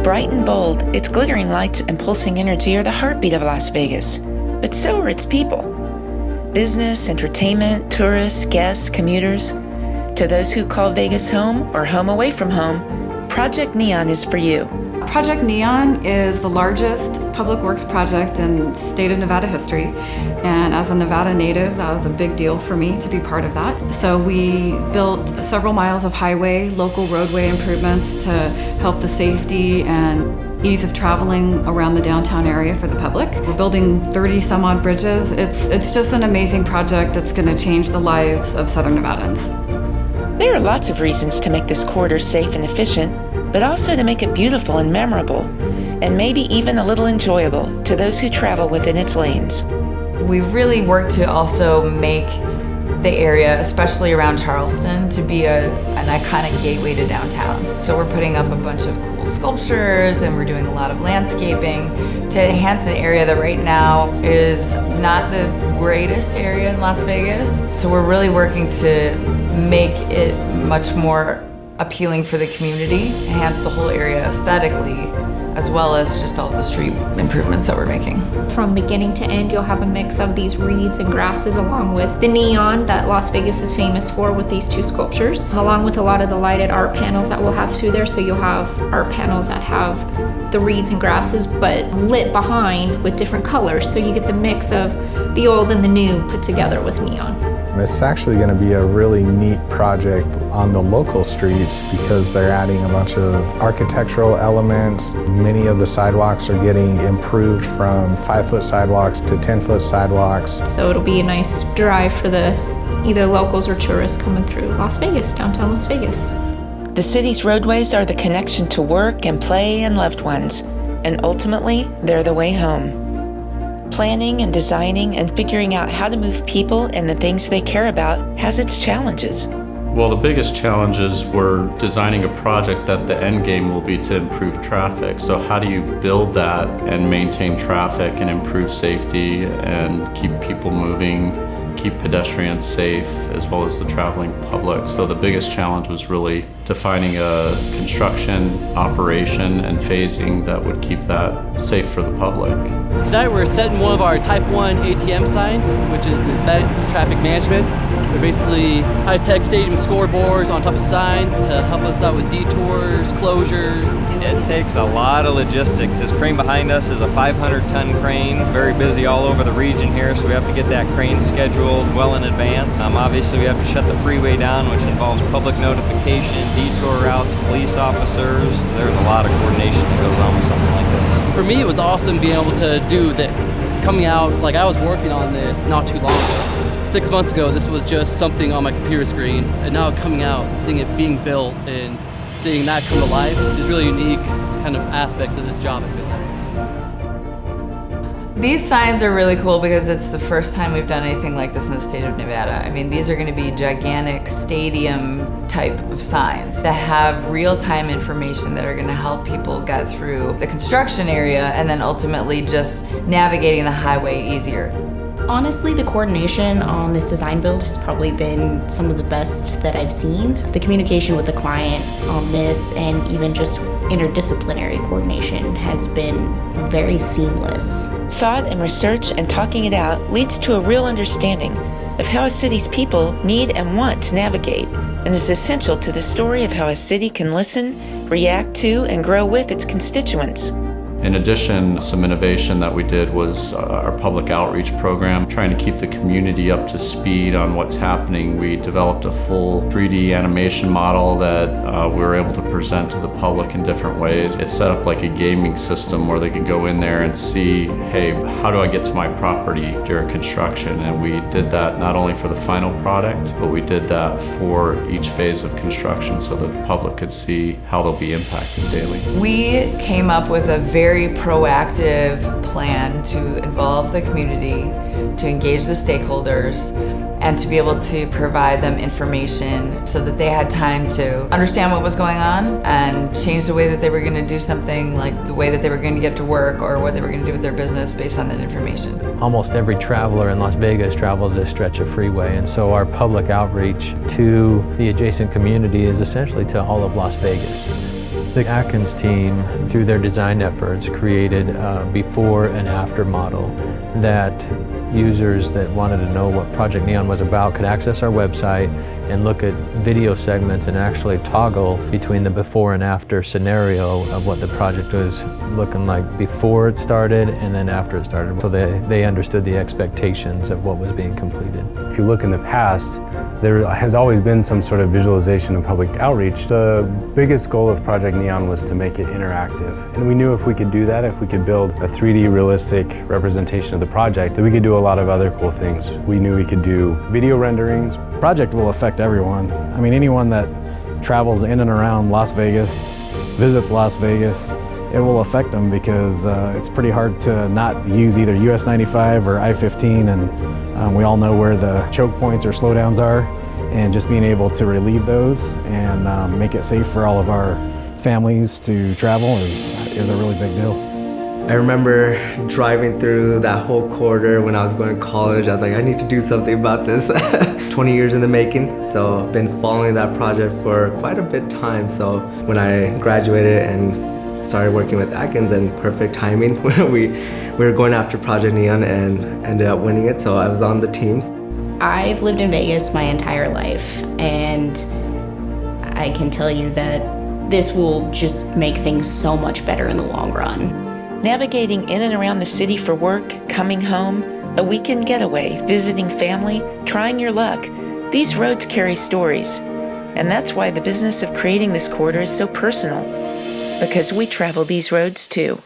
Bright and bold, its glittering lights and pulsing energy are the heartbeat of Las Vegas, but so are its people. Business, entertainment, tourists, guests, commuters. To those who call Vegas home or home away from home, Project Neon is for you. Project Neon is the largest public works project in state of Nevada history. And as a Nevada native, that was a big deal for me to be part of that. So we built several miles of highway, local roadway improvements to help the safety and ease of traveling around the downtown area for the public. We're building 30 some odd bridges. It's just an amazing project that's going to change the lives of Southern Nevadans. There are lots of reasons to make this corridor safe and efficient, but also to make it beautiful and memorable, and maybe even a little enjoyable to those who travel within its lanes. We've really worked to also make the area, especially around Charleston, to be an iconic gateway to downtown. So we're putting up a bunch of cool sculptures and we're doing a lot of landscaping to enhance an area that right now is not the greatest area in Las Vegas. So we're really working to make it much more appealing for the community, enhance the whole area aesthetically, as well as just all the street improvements that we're making. From beginning to end, you'll have a mix of these reeds and grasses along with the neon that Las Vegas is famous for with these two sculptures, along with a lot of the lighted art panels that we'll have through there. So you'll have art panels that have the reeds and grasses, but lit behind with different colors. So you get the mix of the old and the new put together with neon. It's actually going to be a really neat project on the local streets because they're adding a bunch of architectural elements. Many of the sidewalks are getting improved from 5-foot sidewalks to 10-foot sidewalks. So it'll be a nice drive for the either locals or tourists coming through Las Vegas, downtown Las Vegas. The city's roadways are the connection to work and play and loved ones, and ultimately, they're the way home. Planning and designing and figuring out how to move people and the things they care about has its challenges. Well, the biggest challenges were designing a project that the end game will be to improve traffic. So how do you build that and maintain traffic and improve safety and keep people moving, keep pedestrians safe, as well as the traveling public? So the biggest challenge was really defining a construction, operation, and phasing that would keep that safe for the public. Tonight we're setting one of our Type 1 ATM signs, which is advanced traffic management. They're basically high-tech stadium scoreboards on top of signs to help us out with detours, closures. It takes a lot of logistics. This crane behind us is a 500-ton crane. It's very busy all over the region here, so we have to get that crane scheduled well in advance. Obviously, we have to shut the freeway down, which involves public notification, detour routes, police officers. There's a lot of coordination that goes on with something like this. For me, it was awesome being able to do this. Coming out, like I was working on this not too long ago. 6 months ago, this was just something on my computer screen, and now coming out, seeing it being built, and seeing that come to life is really unique kind of aspect of this job, I feel like. These signs are really cool because it's the first time we've done anything like this in the state of Nevada. I mean, these are going to be gigantic stadium type of signs that have real-time information that are going to help people get through the construction area and then ultimately just navigating the highway easier. Honestly, the coordination on this design build has probably been some of the best that I've seen. The communication with the client on this and even just interdisciplinary coordination has been very seamless. Thought and research and talking it out leads to a real understanding of how a city's people need and want to navigate, and is essential to the story of how a city can listen, react to, and grow with its constituents. In addition, some innovation that we did was our public outreach program, trying to keep the community up to speed on what's happening. We developed a full 3D animation model that we were able to present to the public in different ways. It set up like a gaming system where they could go in there and see, hey, how do I get to my property during construction? And we did that not only for the final product, but we did that for each phase of construction so that the public could see how they'll be impacted daily. We came up with a very proactive plan to involve the community, to engage the stakeholders, and to be able to provide them information so that they had time to understand what was going on and change the way that they were going to do something, like the way that they were going to get to work or what they were going to do with their business based on that information. Almost every traveler in Las Vegas travels this stretch of freeway, and so our public outreach to the adjacent community is essentially to all of Las Vegas. The Atkins team, through their design efforts, created a before and after model that users that wanted to know what Project Neon was about could access our website and look at video segments and actually toggle between the before and after scenario of what the project was looking like before it started and then after it started. So they understood the expectations of what was being completed. If you look in the past, there has always been some sort of visualization of public outreach. The biggest goal of Project Neon was to make it interactive. And we knew if we could do that, if we could build a 3D realistic representation of the project, that we could do a lot of other cool things. We knew we could do video renderings. The project will affect everyone. I mean, anyone that travels in and around Las Vegas, visits Las Vegas, it will affect them because it's pretty hard to not use either US 95 or I-15, and we all know where the choke points or slowdowns are, and just being able to relieve those and make it safe for all of our families to travel is a really big deal. I remember driving through that whole corridor when I was going to college. I was like, I need to do something about this. 20 years in the making, so I've been following that project for quite a bit of time. So when I graduated and started working with Atkins, and perfect timing, we were going after Project Neon and ended up winning it, so I was on the teams. I've lived in Vegas my entire life, and I can tell you that this will just make things so much better in the long run. Navigating in and around the city for work, coming home, a weekend getaway, visiting family, trying your luck, these roads carry stories. And that's why the business of creating this corridor is so personal, because we travel these roads too.